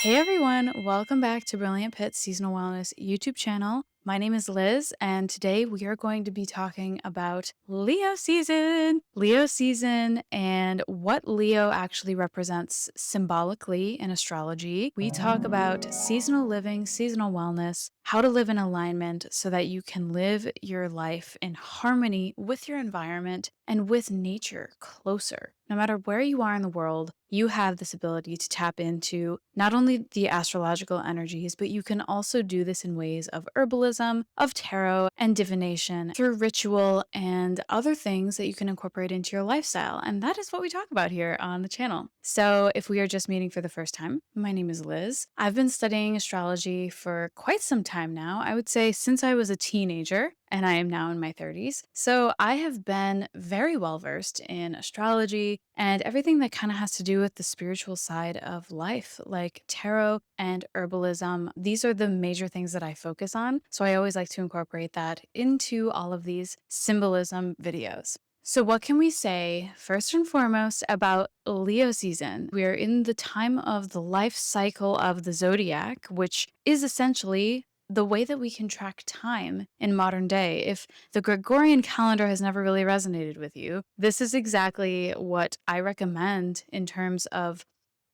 Hey everyone, welcome back to Brilliant Pit's Seasonal Wellness YouTube channel. My name is Liz, and today we are going to be talking about Leo season. Leo season and what Leo actually represents symbolically in astrology. We talk about seasonal living, seasonal wellness, how to live in alignment so that you can live your life in harmony with your environment and with nature closer. No matter where you are in the world, you have this ability to tap into not only the astrological energies, but you can also do this in ways of herbalism, of tarot, and divination through ritual and other things that you can incorporate into your lifestyle. And that is what we talk about here on the channel. So if we are just meeting for the first time, my name is Liz. I've been studying astrology for quite some time now. I would say since I was a teenager, and I am now in my 30s. So I have been very well versed in astrology and everything that kind of has to do with the spiritual side of life, like tarot and herbalism. These are the major things that I focus on. So I always like to incorporate that into all of these symbolism videos. So what can we say first and foremost about Leo season? We are in the time of the life cycle of the zodiac, which is essentially the way that we can track time in modern day. If the Gregorian calendar has never really resonated with you, this is exactly what I recommend in terms of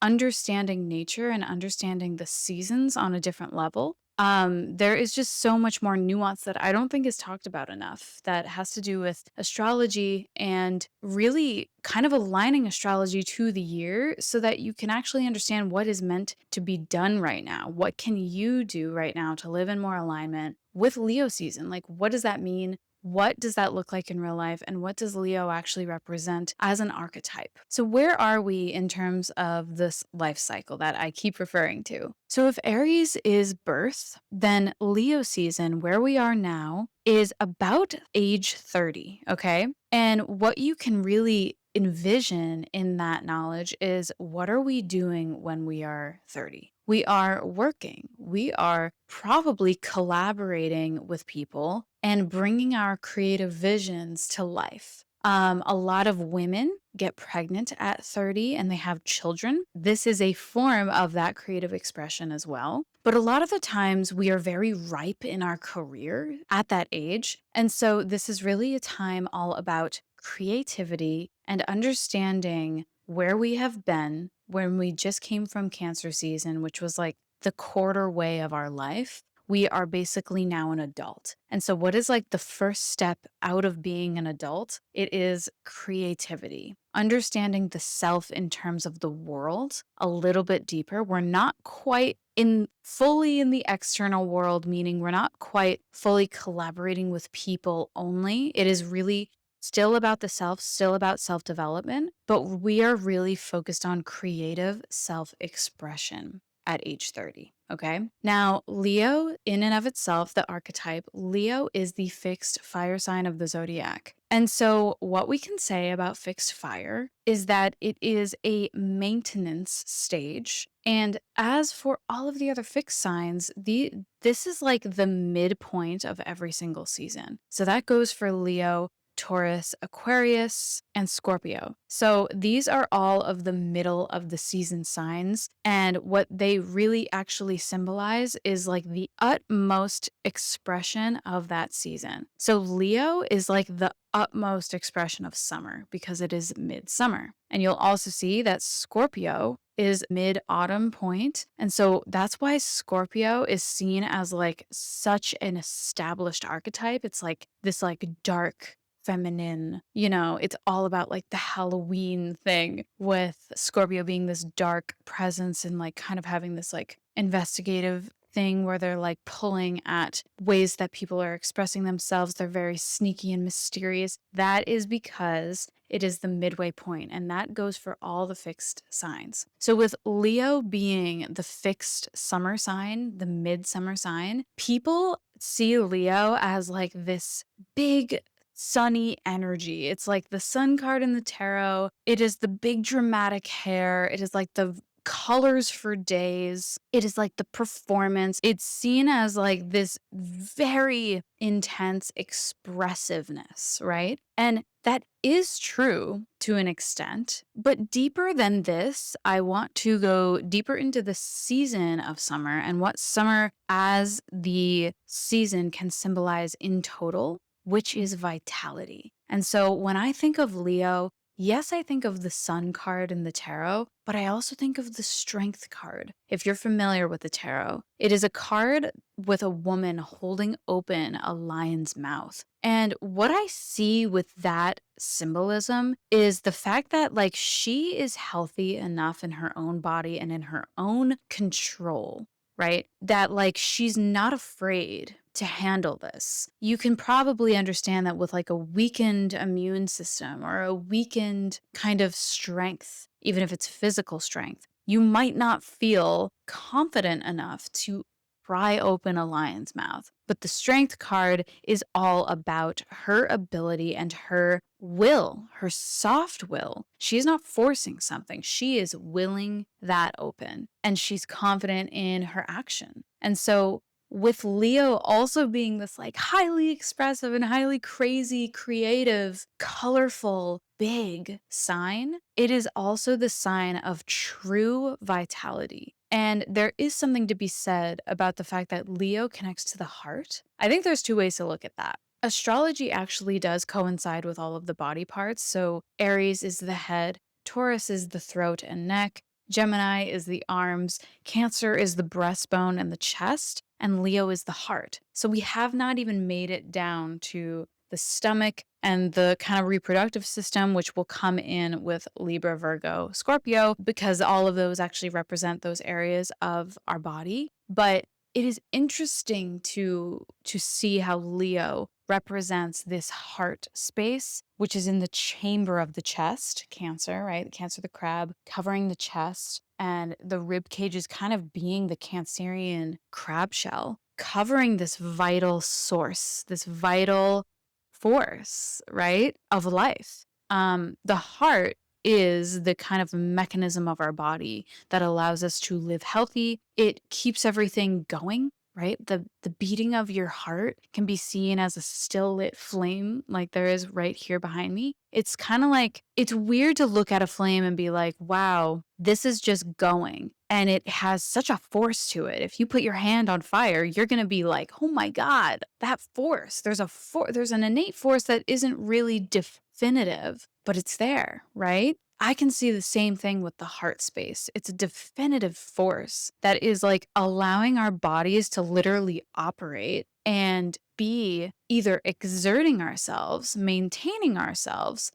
understanding nature and understanding the seasons on a different level. There is just so much more nuance that I don't think is talked about enough that has to do with astrology and really kind of aligning astrology to the year so that you can actually understand what is meant to be done right now. What can you do right now to live in more alignment with Leo season? Like, what does that mean? What does that look like in real life? And what does Leo actually represent as an archetype? So where are we in terms of this life cycle that I keep referring to? So if Aries is birth, then Leo season, where we are now, is about age 30, okay? And what you can really envision in that knowledge is, what are we doing when we are 30? We are working. We are probably collaborating with people and bringing our creative visions to life. A lot of women get pregnant at 30 and they have children. This is a form of that creative expression as well. But a lot of the times we are very ripe in our career at that age. And so this is really a time all about creativity and understanding where we have been when we just came from Cancer season, which was like the quarter way of our life. We are basically now an adult. And so what is like the first step out of being an adult? It is creativity, understanding the self in terms of the world a little bit deeper. We're not quite fully in the external world, meaning we're not quite fully collaborating with people only. It is really still about the self, still about self-development, but we are really focused on creative self-expression at age 30. Okay. Now, Leo, in and of itself, the archetype, Leo is the fixed fire sign of the zodiac. And so, what we can say about fixed fire is that it is a maintenance stage. And as for all of the other fixed signs, this is like the midpoint of every single season. So, that goes for Leo, Taurus, Aquarius, and Scorpio. So these are all of the middle of the season signs. And what they really actually symbolize is like the utmost expression of that season. So Leo is like the utmost expression of summer because it is midsummer. And you'll also see that Scorpio is mid-autumn point. And so that's why Scorpio is seen as like such an established archetype. It's like this like dark feminine, it's all about like the Halloween thing with Scorpio being this dark presence and like kind of having this like investigative thing where they're like pulling at ways that people are expressing themselves. They're very sneaky and mysterious. That is because it is the midway point, and that goes for all the fixed signs. So with Leo being the fixed summer sign, the midsummer sign, people see Leo as like this big sunny energy. It's like the sun card in the tarot. It is the big dramatic hair. It is like the colors for days. It is like the performance. It's seen as like this very intense expressiveness, right? And That is true to an extent, but deeper than this, I want to go deeper into the season of summer and what summer as the season can symbolize in total, which is vitality. And so when I think of Leo, yes, I think of the Sun card in the tarot, but I also think of the Strength card. If you're familiar with the tarot, it is a card with a woman holding open a lion's mouth. And what I see with that symbolism is the fact that, like, she is healthy enough in her own body and in her own control, right? That, like, she's not afraid to handle this. You can probably understand that with like a weakened immune system or a weakened kind of strength, even if it's physical strength, you might not feel confident enough to pry open a lion's mouth. But the strength card is all about her ability and her will, her soft will. She's not forcing something. She is willing that open and she's confident in her action. And so with Leo also being this like highly expressive and highly crazy, creative, colorful, big sign, it is also the sign of true vitality. And there is something to be said about the fact that Leo connects to the heart. I think there's two ways to look at that. Astrology actually does coincide with all of the body parts. So Aries is the head, Taurus is the throat and neck, Gemini is the arms, Cancer is the breastbone and the chest, and Leo is the heart. So we have not even made it down to the stomach and the kind of reproductive system, which will come in with Libra, Virgo, Scorpio, because all of those actually represent those areas of our body. But it is interesting to see how Leo represents this heart space, which is in the chamber of the chest, Cancer, right? Cancer, the crab, covering the chest, and the rib cage is kind of being the Cancerian crab shell, covering this vital source, this vital force, right, of life. The heart is the kind of mechanism of our body that allows us to live healthy. It keeps everything going, right? The beating of your heart can be seen as a still lit flame like there is right here behind me. It's kind of like, it's weird to look at a flame and be like, wow, this is just going. And it has such a force to it. If you put your hand on fire, you're going to be like, oh my God, that force. There's an innate force that isn't really definitive, but it's there, right? I can see the same thing with the heart space. It's a definitive force that is like allowing our bodies to literally operate and be either exerting ourselves, maintaining ourselves,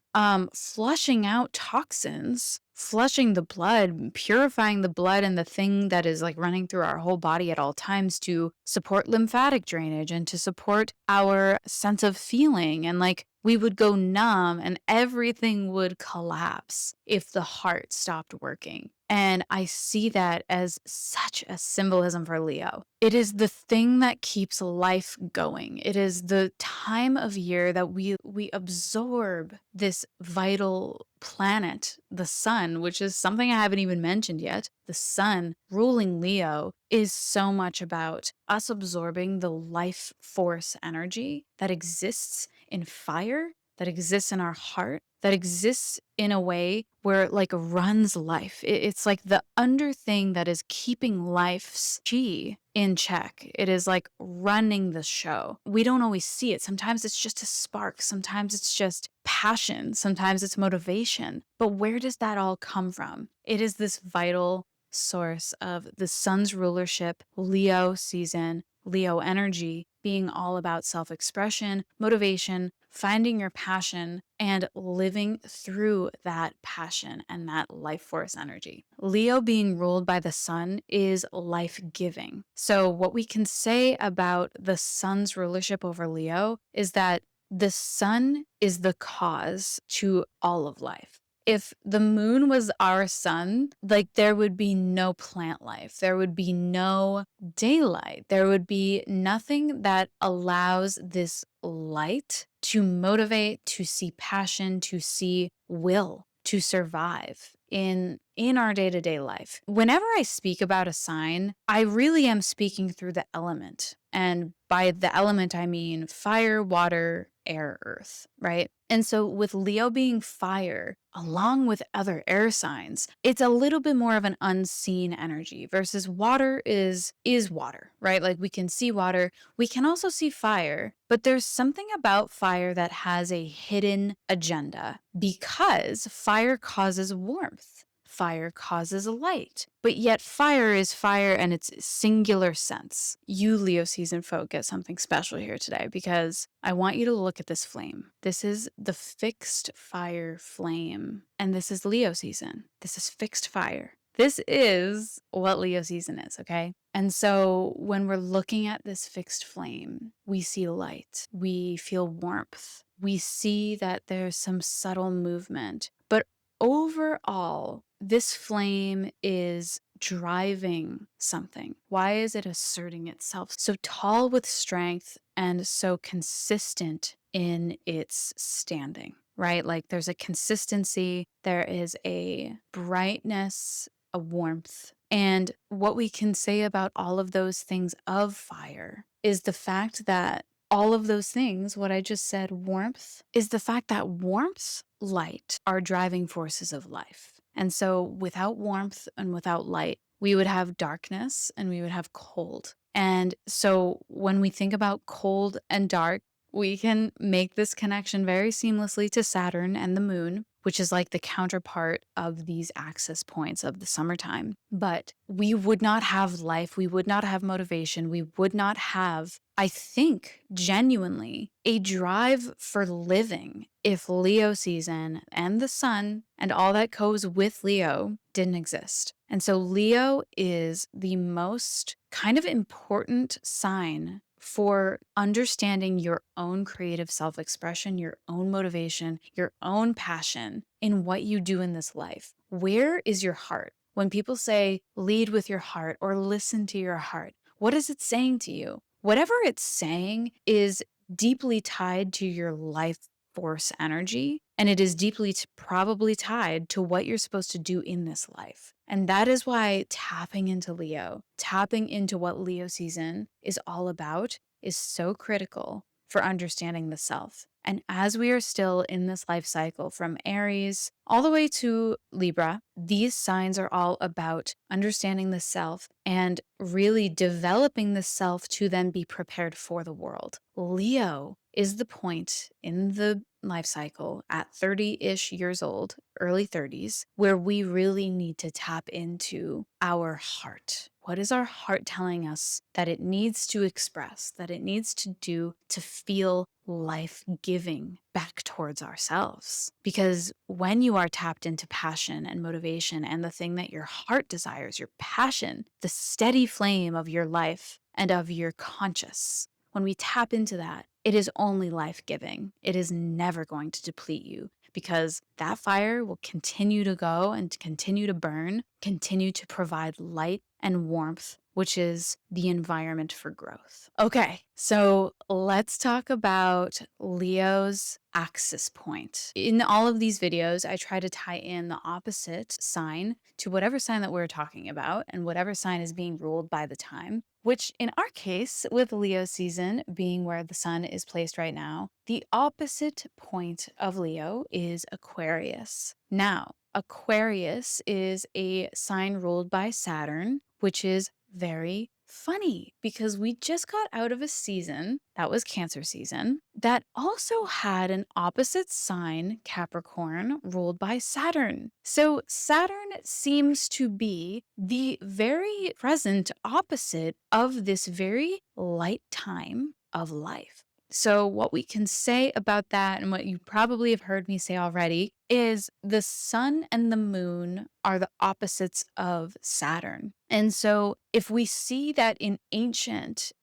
flushing out toxins, flushing the blood, purifying the blood and the thing that is like running through our whole body at all times to support lymphatic drainage and to support our sense of feeling. And like we would go numb and everything would collapse if the heart stopped working. And I see that as such a symbolism for Leo. It is the thing that keeps life going. It is the time of year that we absorb this vital planet, the sun, which is something I haven't even mentioned yet. The sun ruling Leo is so much about us absorbing the life force energy that exists in fire, that exists in our heart, that exists in a way where it like runs life. It's like the under thing that is keeping life's chi in check. It is like running the show. We don't always see it. Sometimes it's just a spark. Sometimes it's just passion. Sometimes it's motivation. But where does that all come from? It is this vital source of the sun's rulership, Leo season, Leo energy, being all about self-expression, motivation, finding your passion, and living through that passion and that life force energy. Leo being ruled by the sun is life-giving. So what we can say about the sun's rulership over Leo is that the sun is the cause to all of life. If the moon was our sun, like there would be no plant life. There would be no daylight. There would be nothing that allows this light to motivate, to see passion, to see will, to survive in our day-to-day life. Whenever I speak about a sign, I really am speaking through the element. And by the element, I mean fire, water, air, earth, right? And so with Leo being fire, along with other air signs, it's a little bit more of an unseen energy versus water is water, right? Like we can see water, we can also see fire, but there's something about fire that has a hidden agenda because fire causes warmth. Fire causes light, but yet fire is fire in its singular sense. You Leo season folk get something special here today because I want you to look at this flame. This is the fixed fire flame, and this is Leo season. This is fixed fire. This is what Leo season is, okay? And so when we're looking at this fixed flame, we see light, we feel warmth, we see that there's some subtle movement, but overall, this flame is driving something. Why is it asserting itself so tall with strength and so consistent in its standing, right? Like there's a consistency, there is a brightness, a warmth. And what we can say about all of those things of fire is the fact that all of those things, what I just said, warmth, is the fact that warmth, light are driving forces of life. And so without warmth and without light, we would have darkness and we would have cold. And so when we think about cold and dark, we can make this connection very seamlessly to Saturn and the moon, which is like the counterpart of these axis points of the summertime. But we would not have life, we would not have motivation, we would not have, I think, genuinely a drive for living if Leo season and the sun and all that goes with Leo didn't exist. And so Leo is the most kind of important sign for understanding your own creative self-expression, your own motivation, your own passion in what you do in this life. Where is your heart? When people say lead with your heart or listen to your heart, what is it saying to you? Whatever it's saying is deeply tied to your life force energy, and it is deeply probably tied to what you're supposed to do in this life. And that is why tapping into Leo, tapping into what Leo season is all about, is so critical for understanding the self. And as we are still in this life cycle from Aries all the way to Libra, these signs are all about understanding the self and really developing the self to then be prepared for the world. Leo is the point in the life cycle at 30-ish years old, early 30s, where we really need to tap into our heart. What is our heart telling us that it needs to express, that it needs to do to feel life-giving back towards ourselves? Because when you are tapped into passion and motivation and the thing that your heart desires, your passion, the steady flame of your life and of your conscious, when we tap into that, it is only life-giving. It is never going to deplete you because that fire will continue to go and continue to burn, continue to provide light and warmth, which is the environment for growth. Okay, so let's talk about Leo's axis point. In all of these videos, I try to tie in the opposite sign to whatever sign that we're talking about and whatever sign is being ruled by the time, which in our case, with Leo season being where the sun is placed right now, the opposite point of Leo is Aquarius. Now, Aquarius is a sign ruled by Saturn, which is very funny because we just got out of a season, that was Cancer season, that also had an opposite sign, Capricorn, ruled by Saturn. So Saturn seems to be the very present opposite of this very light time of life. So what we can say about that, and what you probably have heard me say already, is the sun and the moon are the opposites of Saturn. And so if we see that in ancient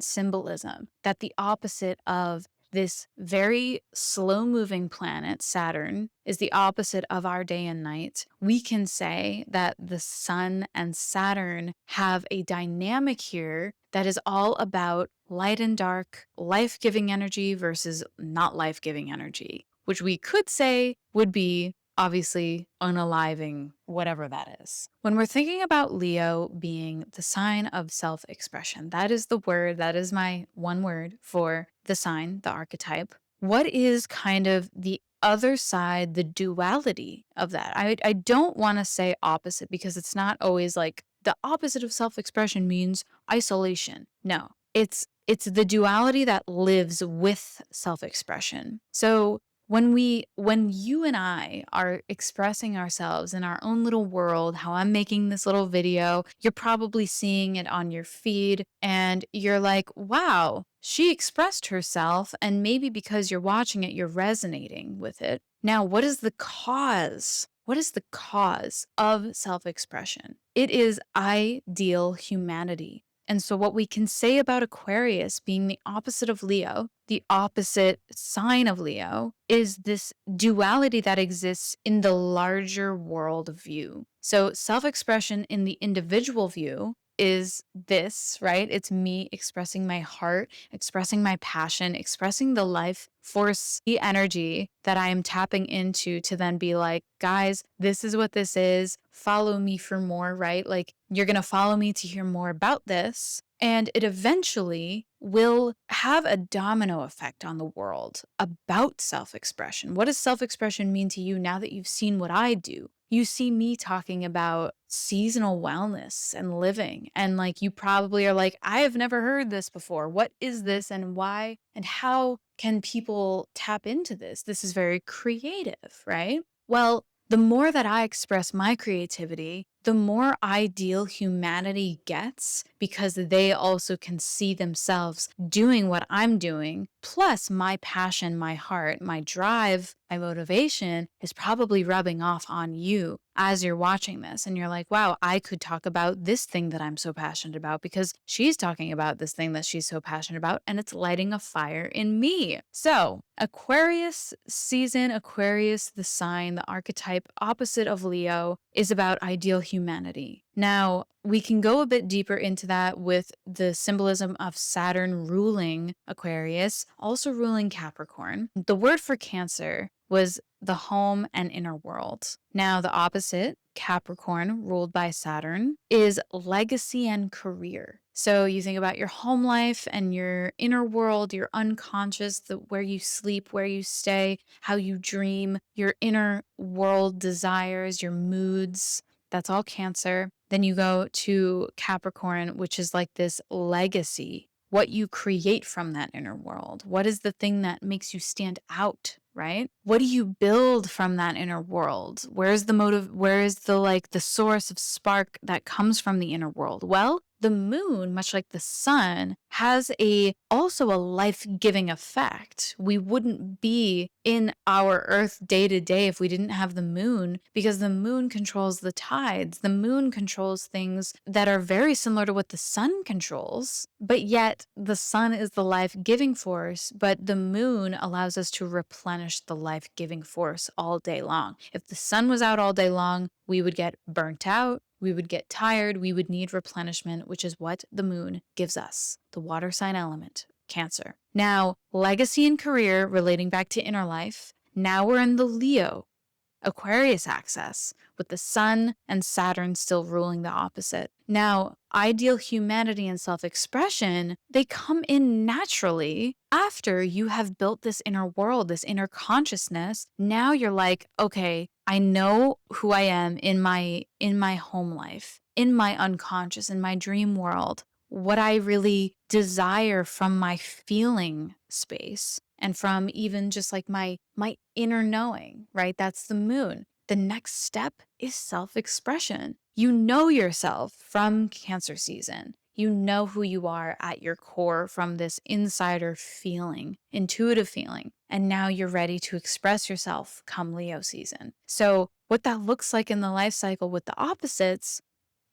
symbolism, that the opposite of this very slow-moving planet, Saturn, is the opposite of our day and night, we can say that the sun and Saturn have a dynamic here that is all about light and dark, life-giving energy versus not life-giving energy, which we could say would be obviously unaliving, whatever that is. When we're thinking about Leo being the sign of self-expression, that is the word, that is my one word for the sign, the archetype. what is kind of the other side, the duality of that? I don't want to say opposite because it's not always like the opposite of self-expression means isolation. No. It's the duality that lives with self-expression. So when you and I are expressing ourselves in our own little world, how I'm making this little video, you're probably seeing it on your feed and you're like, wow, she expressed herself. And maybe because you're watching it, you're resonating with it. Now, what is the cause? What is the cause of self expression? It is ideal humanity. And so, what we can say about Aquarius being the opposite of Leo, the opposite sign of Leo, is this duality that exists in the larger world view. So, self expression in the individual view is this, right? It's me expressing my heart, expressing my passion, expressing the life force, the energy that I am tapping into to then be like, guys, this is what this is. Follow me for more, right? Like, you're going to follow me to hear more about this. And it eventually will have a domino effect on the world about self expression. What does self expression mean to you now that you've seen what I do? You see me talking about seasonal wellness and living, and like you probably are like, I have never heard this before. What is this and why and how can people tap into this? This is very creative, right? Well, the more that I express my creativity, the more ideal humanity gets because they also can see themselves doing what I'm doing. Plus, my passion, my heart, my drive, my motivation is probably rubbing off on you as you're watching this. And you're like, wow, I could talk about this thing that I'm so passionate about because she's talking about this thing that she's so passionate about, and it's lighting a fire in me. So, Aquarius season, Aquarius, the sign, the archetype opposite of Leo, is about ideal humanity. Now, we can go a bit deeper into that with the symbolism of Saturn ruling Aquarius, also ruling Capricorn. The word for Cancer was the home and inner world. Now, the opposite, Capricorn, ruled by Saturn, is legacy and career. So you think about your home life and your inner world, your unconscious, where you sleep, where you stay, how you dream, your inner world desires, your moods. That's all Cancer. Then you go to Capricorn, which is like this legacy, what you create from that inner world. What is the thing that makes you stand out, right? What do you build from that inner world? Where's the motive? Where is the source of spark that comes from the inner world? Well, the moon, much like the sun, has also a life-giving effect. We wouldn't be in our earth day to day if we didn't have the moon, because the moon controls the tides. The moon controls things that are very similar to what the sun controls, but yet the sun is the life-giving force, but the moon allows us to replenish the life-giving force all day long. If the sun was out all day long, we would get burnt out. We would get tired, we would need replenishment, which is what the moon gives us, the water sign element, Cancer. Now, legacy and career relating back to inner life. Now we're in the Leo Aquarius axis with the sun and Saturn still ruling the opposite. Now, ideal humanity and self-expression, they come in naturally after you have built this inner world, this inner consciousness. Now you're like, okay, I know who I am in my home life, in my unconscious, in my dream world, what I really desire from my feeling space and from even just like my inner knowing, right? That's the moon. The next step is self-expression. You know yourself from Cancer season. You know who you are at your core from this insider feeling, intuitive feeling. And now you're ready to express yourself come Leo season. So what that looks like in the life cycle with the opposites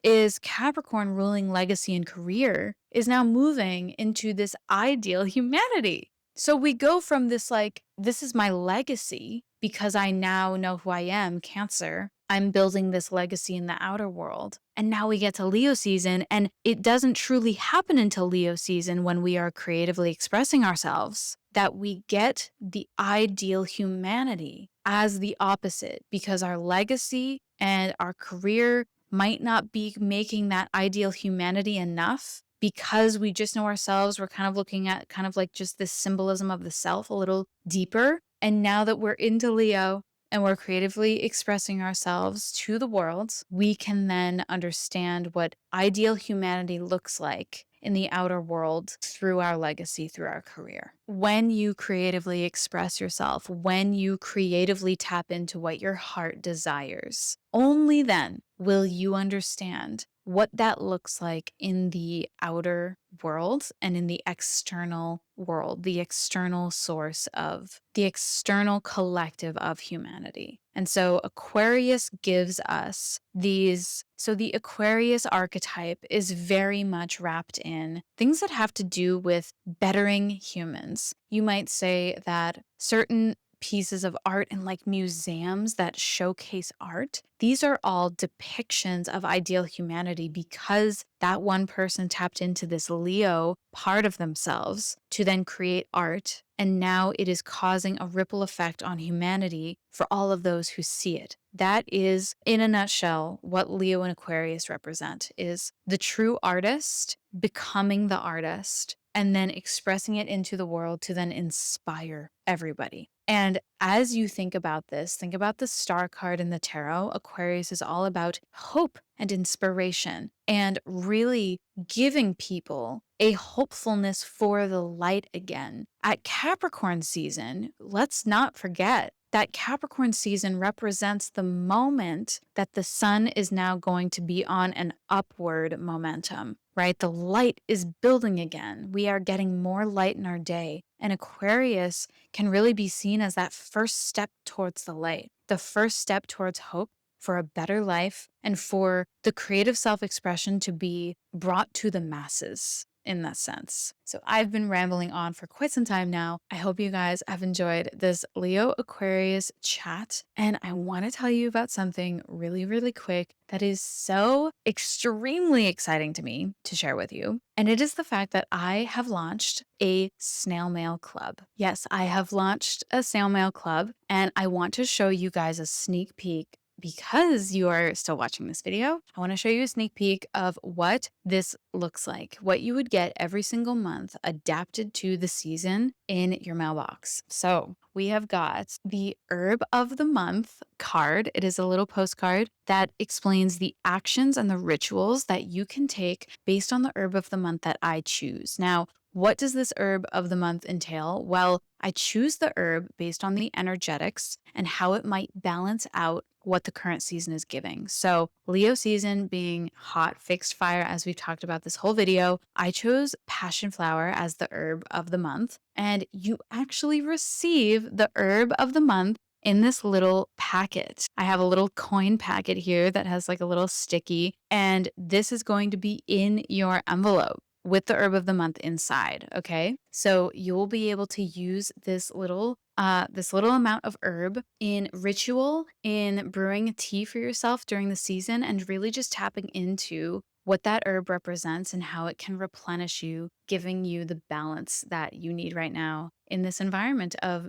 is Capricorn ruling legacy and career is now moving into this ideal humanity. So we go from this this is my legacy because I now know who I am, Cancer. I'm building this legacy in the outer world. And now we get to Leo season, and it doesn't truly happen until Leo season when we are creatively expressing ourselves that we get the ideal humanity as the opposite, because our legacy and our career might not be making that ideal humanity enough because we just know ourselves, we're kind of looking at kind of like just this symbolism of the self a little deeper. And now that we're into Leo and we're creatively expressing ourselves to the world, we can then understand what ideal humanity looks like in the outer world through our legacy, through our career. When you creatively express yourself, when you creatively tap into what your heart desires, only then will you understand what that looks like in the outer world and in the external world, the external source of the external collective of humanity. And so Aquarius gives us these. So the Aquarius archetype is very much wrapped in things that have to do with bettering humans. You might say that certain pieces of art in like museums that showcase art, these are all depictions of ideal humanity because that one person tapped into this Leo part of themselves to then create art. And now it is causing a ripple effect on humanity for all of those who see it. That is, in a nutshell, what Leo and Aquarius represent, is the true artist becoming the artist and then expressing it into the world to then inspire everybody. And as you think about this, think about the star card in the tarot. Aquarius is all about hope and inspiration and really giving people a hopefulness for the light again. At Capricorn season, let's not forget that Capricorn season represents the moment that the sun is now going to be on an upward momentum, right? The light is building again. We are getting more light in our day. And Aquarius can really be seen as that first step towards the light, the first step towards hope for a better life and for the creative self-expression to be brought to the masses in that sense. So I've been rambling on for quite some time now. I hope you guys have enjoyed this Leo Aquarius chat. And I want to tell you about something really, really quick that is so extremely exciting to me to share with you. And it is the fact that I have launched a snail mail club. Yes, I have launched a snail mail club, and I want to show you guys a sneak peek. Because you are still watching this video, I want to show you a sneak peek of what this looks like, what you would get every single month adapted to the season in your mailbox. So we have got the Herb of the Month card. It is a little postcard that explains the actions and the rituals that you can take based on the herb of the month that I choose. Now, what does this herb of the month entail? Well, I choose the herb based on the energetics and how it might balance out what the current season is giving. So Leo season being hot, fixed fire, as we've talked about this whole video, I chose passion flower as the herb of the month. And you actually receive the herb of the month in this little packet. I have a little coin packet here that has like a little sticky, and this is going to be in your envelope with the herb of the month inside, okay? So you'll be able to use this little amount of herb in ritual, in brewing a tea for yourself during the season, and really just tapping into what that herb represents and how it can replenish you, giving you the balance that you need right now in this environment of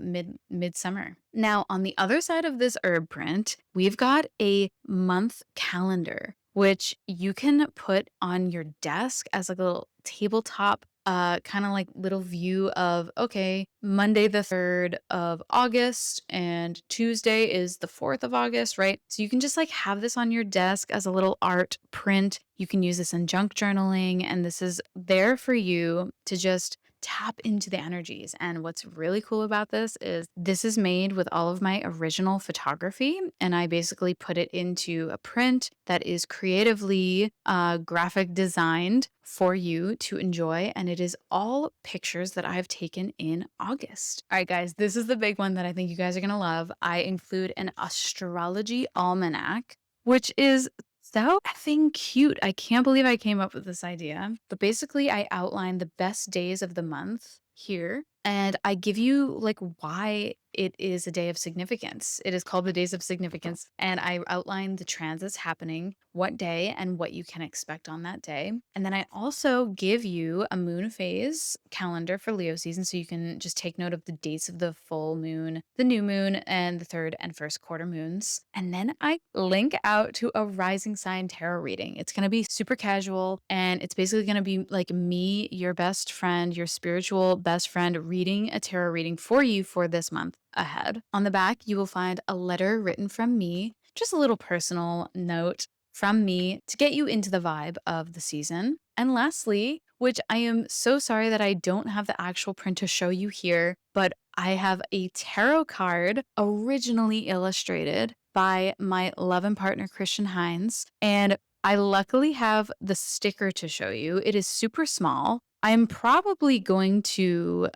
midsummer. Now, on the other side of this herb print, we've got a month calendar, which you can put on your desk as like a little tabletop kind of like little view of, okay, Monday the 3rd of August and Tuesday is the 4th of August, right? So you can just like have this on your desk as a little art print. You can use this in junk journaling, and this is there for you to just tap into the energies. And what's really cool about this is made with all of my original photography, and I basically put it into a print that is creatively graphic designed for you to enjoy, and it is all pictures that I've taken in August. All right, guys, this is the big one that I think you guys are gonna love. I include an astrology almanac, which is so effing cute. I can't believe I came up with this idea. But basically, I outline the best days of the month here. And I give you like why it is a day of significance. It is called the Days of Significance. And I outline the transits happening, what day, and what you can expect on that day. And then I also give you a moon phase calendar for Leo season. So you can just take note of the dates of the full moon, the new moon, and the third and first quarter moons. And then I link out to a rising sign tarot reading. It's going to be super casual, and it's basically going to be like me, your best friend, your spiritual best friend, reading a tarot reading for you for this month ahead. On the back, you will find a letter written from me, just a little personal note from me to get you into the vibe of the season. And lastly, which I am so sorry that I don't have the actual print to show you here, but I have a tarot card originally illustrated by my love and partner, Christian Hines. And I luckily have the sticker to show you. It is super small. I'm probably going to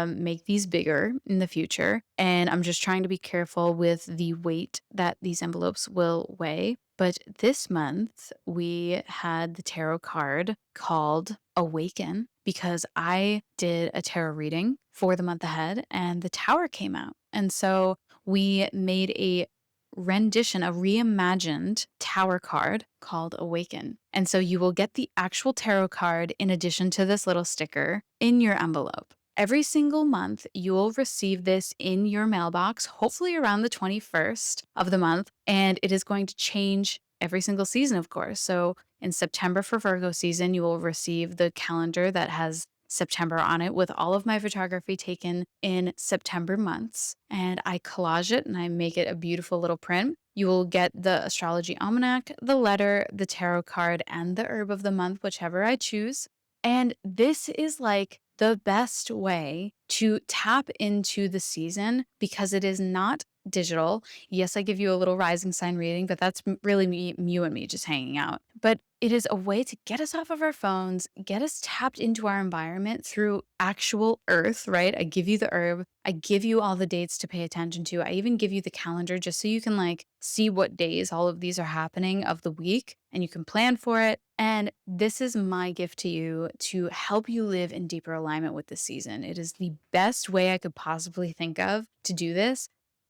make these bigger in the future. And I'm just trying to be careful with the weight that these envelopes will weigh. But this month, we had the tarot card called Awaken because I did a tarot reading for the month ahead and the tower came out. And so we made a rendition, a reimagined tower card called Awaken. And so you will get the actual tarot card in addition to this little sticker in your envelope. Every single month, you will receive this in your mailbox, hopefully around the 21st of the month, and it is going to change every single season, of course. So in September for Virgo season, you will receive the calendar that has September on it with all of my photography taken in September months. And I collage it and I make it a beautiful little print. You will get the astrology almanac, the letter, the tarot card, and the herb of the month, whichever I choose. And this is like the best way to tap into the season because it is not digital. Yes, I give you a little rising sign reading, but that's really me, you and me just hanging out. But it is a way to get us off of our phones, get us tapped into our environment through actual earth, right? I give you the herb. I give you all the dates to pay attention to. I even give you the calendar just so you can like see what days all of these are happening of the week and you can plan for it. And this is my gift to you to help you live in deeper alignment with the season. It is the best way I could possibly think of to do this.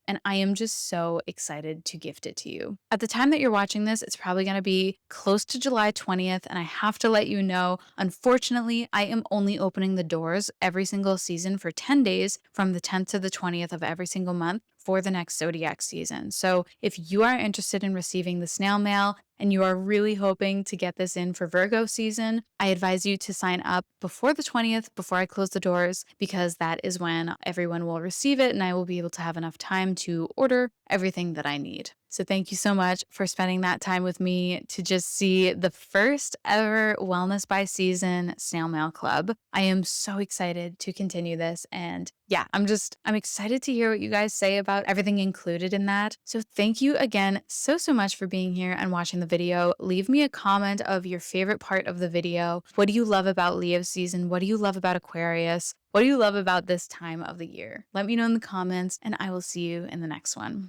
And I am just so excited to gift it to you. At the time that you're watching this, it's probably going to be close to July 20th. And I have to let you know, unfortunately, I am only opening the doors every single season for 10 days from the 10th to the 20th of every single month for the next zodiac season. So if you are interested in receiving the snail mail and you are really hoping to get this in for Virgo season, I advise you to sign up before the 20th, before I close the doors, because that is when everyone will receive it and I will be able to have enough time to order everything that I need. So thank you so much for spending that time with me to just see the first ever Wellness by Season Snail Mail Club. I am so excited to continue this. And yeah, I'm excited to hear what you guys say about everything included in that. So thank you again so much for being here and watching the video. Leave me a comment of your favorite part of the video. What do you love about Leo season? What do you love about Aquarius? What do you love about this time of the year? Let me know in the comments and I will see you in the next one.